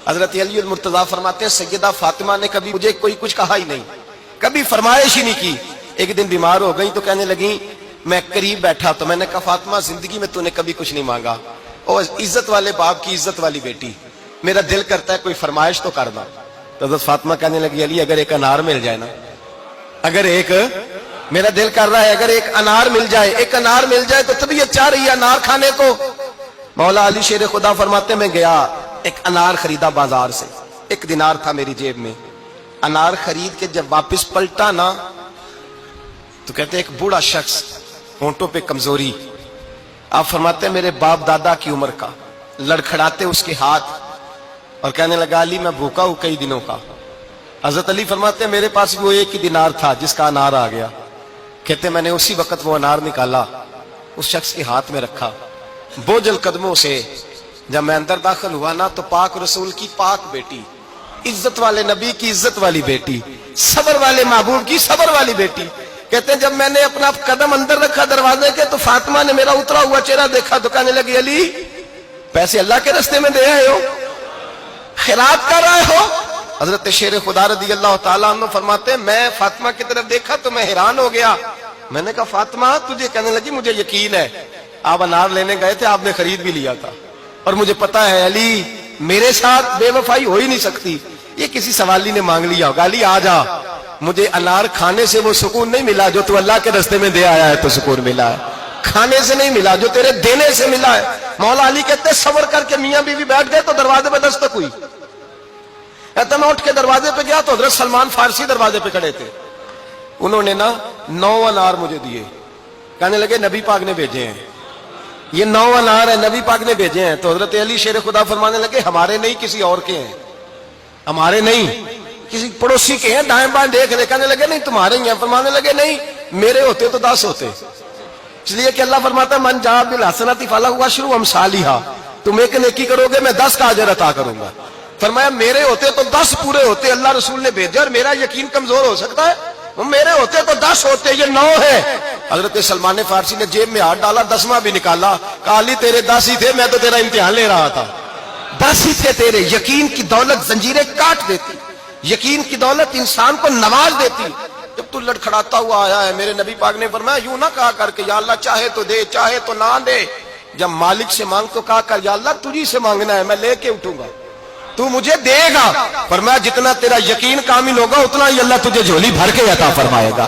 حضرت علی المرتضیٰ فرماتے ہیں سیدہ فاطمہ نے کبھی مجھے کوئی کچھ کہا ہی نہیں، کبھی فرمائش ہی نہیں کی۔ ایک دن بیمار ہو گئی تو کہنے لگی، میں قریب بیٹھا تو میں نے کہا فاطمہ زندگی میں تو نے کبھی کچھ نہیں مانگا، اور عزت والے باپ کی عزت والی بیٹی، میرا دل کرتا ہے کوئی فرمائش تو کرنا۔ تو حضرت فاطمہ کہنے لگی علی اگر ایک انار مل جائے نا، اگر ایک، میرا دل کر رہا ہے اگر ایک انار مل جائے، ایک انار مل جائے تو طبیعت چاہ رہی ہے انار کھانے کو۔ مولا علی شیر خدا فرماتے میں گیا، ایک انار خریدا بازار سے، 1 دینار تھا میری جیب میں، انار خرید کے جب واپس پلٹا نا تو کہتے ایک بوڑھا شخص، ہونٹوں پہ کمزوری، آپ فرماتے ہیں میرے باپ دادا کی عمر کا، لڑکھڑاتے اس کے ہاتھ اور کہنے لگا علی میں بھوکا ہوں کئی دنوں کا۔ حضرت علی فرماتے ہیں میرے پاس وہ 1 ہی دینار تھا جس کا انار آ گیا، کہتے میں نے اسی وقت وہ انار نکالا، اس شخص کے ہاتھ میں رکھا، بوجھل قدموں سے جب میں اندر داخل ہوا نا تو پاک رسول کی پاک بیٹی، عزت والے نبی کی عزت والی بیٹی، صبر والے محبوب کی صبر والی بیٹی، کہتے ہیں جب میں نے اپنا قدم اندر رکھا دروازے کے تو فاطمہ نے میرا اترا ہوا چہرہ دیکھا تو کہنے لگی علی پیسے اللہ کے راستے میں دے آئے ہو، خیرات کر رہے ہو؟ حضرت شیر خدا رضی اللہ تعالیٰ عنہ فرماتے ہیں میں فاطمہ کی طرف دیکھا تو میں حیران ہو گیا، میں نے کہا فاطمہ تجھے؟ کہنے لگی مجھے یقین ہے آپ انار لینے گئے تھے، آپ نے خرید بھی لیا تھا، اور مجھے پتا ہے علی میرے ساتھ بے وفائی ہو ہی نہیں سکتی، یہ کسی سوالی نے مانگ لیا ہوگا، علی آ جا، مجھے انار کھانے سے وہ سکون نہیں ملا جو تو اللہ کے راستے میں دے آیا ہے تو سکون ملا ہے، کھانے سے نہیں ملا جو تیرے دینے سے ملا ہے۔ مولا علی کہتے صبر کر کے میاں بیوی بیٹھ گئے تو دروازے پہ دستک ہوئی، کہتا میں اٹھ کے دروازے پہ گیا تو حضرت سلمان فارسی دروازے پہ کھڑے تھے، انہوں نے نا 9 انار مجھے دیے، کہنے لگے نبی پاک نے بھیجے ہیں، یہ 9 انار ہیں نبی پاک نے بھیجے ہیں۔ تو حضرت علی شیر خدا فرمانے لگے ہمارے نہیں کسی اور کے ہیں، ہمارے نہیں کسی پڑوسی کے ہیں، دائیں بائیں دیکھ رہے، کہنے لگے نہیں تمہارے ہی ہیں، فرمانے لگے نہیں میرے ہوتے تو 10 ہوتے، اس لیے کہ اللہ فرماتا ہے من جاء بالحسنۃ فلہ عشر امثالھا، تم ایک نیکی کرو گے میں 10 کا اجر عطا کروں گا۔ فرمایا میرے ہوتے تو 10 پورے ہوتے، اللہ رسول نے بھیجا اور میرا یقین کمزور ہو سکتا ہے، میرے ہوتے تو 10 ہوتے، یہ 9 ہے۔ حضرت سلمان فارسی نے جیب میں ہاتھ ڈالا، 10واں بھی نکالا، کہا علی تیرے 10 ہی تھے، میں تو تیرا امتحان لے رہا تھا، 10 ہی تھے تیرے۔ یقین کی دولت زنجیریں کاٹ دیتی، یقین کی دولت انسان کو نواز دیتی۔ جب تو لڑکھڑاتا ہوا آیا ہے، میرے نبی پاک نے فرمایا یوں نہ کہا کر کے یا اللہ چاہے تو دے چاہے تو نہ دے، جب مالک سے مانگ تو کہا کر یا اللہ تجھی سے مانگنا ہے، میں لے کے اٹھوں گا، تو مجھے دے گا۔ فرمایا جتنا تیرا یقین کامل ہوگا اتنا ہی اللہ تجھے جھولی بھر کے عطا فرمائے گا۔